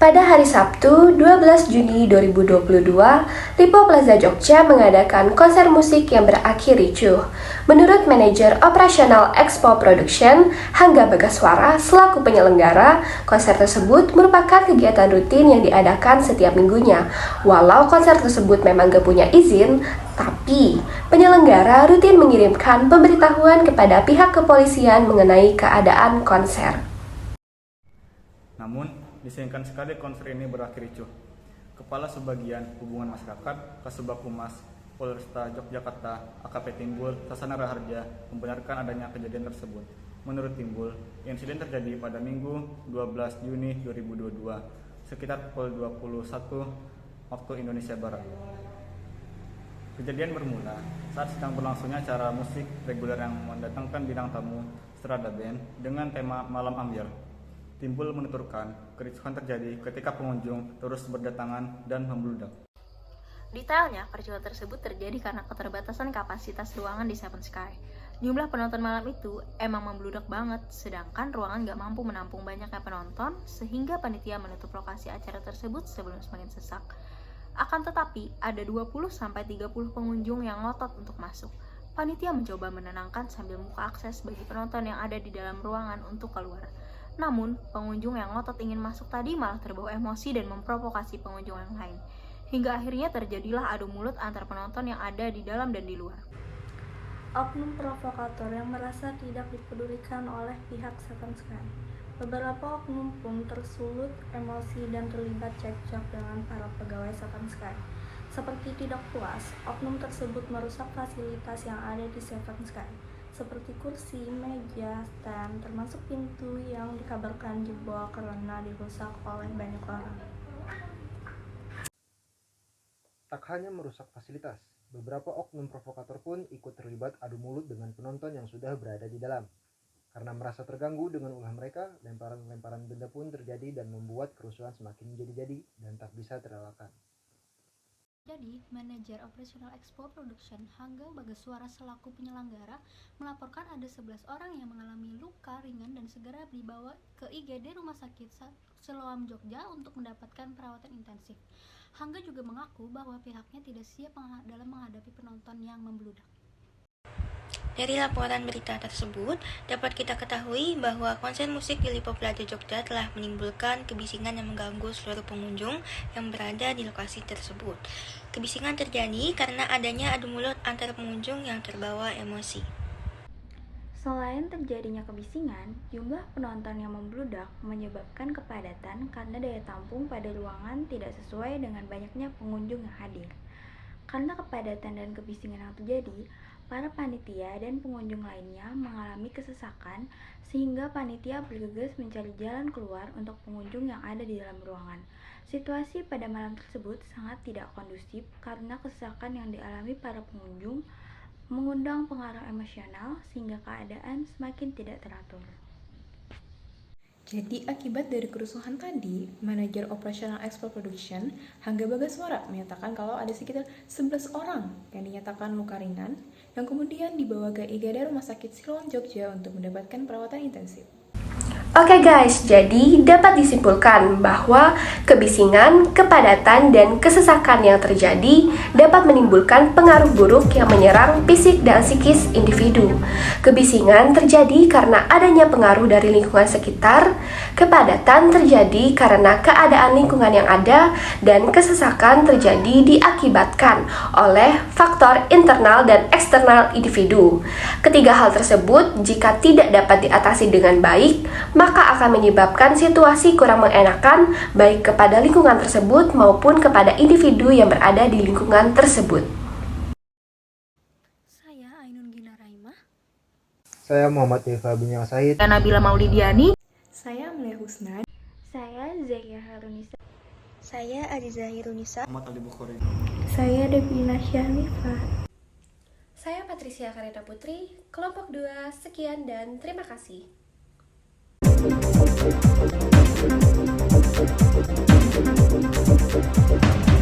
Pada hari Sabtu, 12 Juni 2022, Lipo Plaza Jogja mengadakan konser musik yang berakhir ricuh. Menurut manajer operasional Expo Production, Hangga Bagaswara, selaku penyelenggara, konser tersebut merupakan kegiatan rutin yang diadakan setiap minggunya. Walau konser tersebut memang gak punya izin, tapi penyelenggara rutin mengirimkan pemberitahuan kepada pihak kepolisian mengenai keadaan konser. Namun, disayangkan sekali konser ini berakhir ricuh. Kepala Subbagian Hubungan Masyarakat Kasubag Humas Polresta Yogyakarta AKP Timbul Sasana Raharja membenarkan adanya kejadian tersebut. Menurut Timbul, insiden terjadi pada Minggu 12 Juni 2022 sekitar pukul 21 waktu Indonesia Barat. Kejadian bermula saat sedang berlangsungnya acara musik reguler yang mendatangkan bintang tamu Strada Band dengan tema Malam Ambyar. Timbul menuturkan, kericuhan terjadi ketika pengunjung terus berdatangan dan membludak. Detailnya, kericuhan tersebut terjadi karena keterbatasan kapasitas ruangan di Seven Sky. Jumlah penonton malam itu emang membludak banget, sedangkan ruangan gak mampu menampung banyaknya penonton, sehingga panitia menutup lokasi acara tersebut sebelum semakin sesak. Akan tetapi, ada 20-30 pengunjung yang ngotot untuk masuk. Panitia mencoba menenangkan sambil membuka akses bagi penonton yang ada di dalam ruangan untuk keluar. Namun, pengunjung yang ngotot ingin masuk tadi malah terbawa emosi dan memprovokasi pengunjung yang lain. Hingga akhirnya terjadilah adu mulut antar penonton yang ada di dalam dan di luar. Oknum provokator yang merasa tidak dipedulikan oleh pihak Seven Sky. Beberapa oknum pun tersulut emosi dan terlibat cekcok dengan para pegawai Seven Sky. Seperti tidak puas, oknum tersebut merusak fasilitas yang ada di Seven Sky, seperti kursi, meja, stand, termasuk pintu yang dikabarkan jebol karena dirusak oleh banyak orang. Tak hanya merusak fasilitas, beberapa oknum provokator pun ikut terlibat adu mulut dengan penonton yang sudah berada di dalam. Karena merasa terganggu dengan ulah mereka, lemparan-lemparan benda pun terjadi dan membuat kerusuhan semakin menjadi-jadi dan tak bisa terelakkan. Jadi, manajer operasional Expo Production Hangga Bagaswara selaku penyelenggara melaporkan ada 11 orang yang mengalami luka ringan dan segera dibawa ke IGD Rumah Sakit Siloam Jogja untuk mendapatkan perawatan intensif. Hangga juga mengaku bahwa pihaknya tidak siap dalam menghadapi penonton yang membludak. Dari laporan berita tersebut, dapat kita ketahui bahwa konser musik di Lipo Plaza Jogja telah menimbulkan kebisingan yang mengganggu seluruh pengunjung yang berada di lokasi tersebut. Kebisingan terjadi karena adanya adu mulut antara pengunjung yang terbawa emosi. Selain terjadinya kebisingan, jumlah penonton yang membludak menyebabkan kepadatan karena daya tampung pada ruangan tidak sesuai dengan banyaknya pengunjung yang hadir. Karena kepadatan dan kebisingan yang terjadi, para panitia dan pengunjung lainnya mengalami kesesakan sehingga panitia bergegas mencari jalan keluar untuk pengunjung yang ada di dalam ruangan. Situasi pada malam tersebut sangat tidak kondusif karena kesesakan yang dialami para pengunjung mengundang pengaruh emosional sehingga keadaan semakin tidak teratur. Jadi akibat dari kerusuhan tadi, manajer operasional Expo Production Hangga Bagaswara menyatakan kalau ada sekitar 11 orang yang dinyatakan luka ringan yang kemudian dibawa ke IGD Rumah Sakit Siloam Jogja untuk mendapatkan perawatan intensif. Oke guys, jadi dapat disimpulkan bahwa kebisingan, kepadatan, dan kesesakan yang terjadi dapat menimbulkan pengaruh buruk yang menyerang fisik dan psikis individu. Kebisingan terjadi karena adanya pengaruh dari lingkungan sekitar, kepadatan terjadi karena keadaan lingkungan yang ada, dan kesesakan terjadi diakibatkan oleh faktor internal dan eksternal individu. Ketiga hal tersebut jika tidak dapat diatasi dengan baik, maka akan menyebabkan situasi kurang mengenakan baik kepada lingkungan tersebut maupun kepada individu yang berada di lingkungan tersebut. Saya Ainun Gina Raimah. Saya Muhammad Deva Binyang Sahid. Dan Nabila Maulidiani. Saya Amelia Husna. Saya Zakia Harunisa. Saya Aziza Hirunisa. Ahmad Ali Bukhari. Saya Devina Syahnifah. Saya Patricia Karina Putri, kelompok 2, sekian dan terima kasih. Thank you.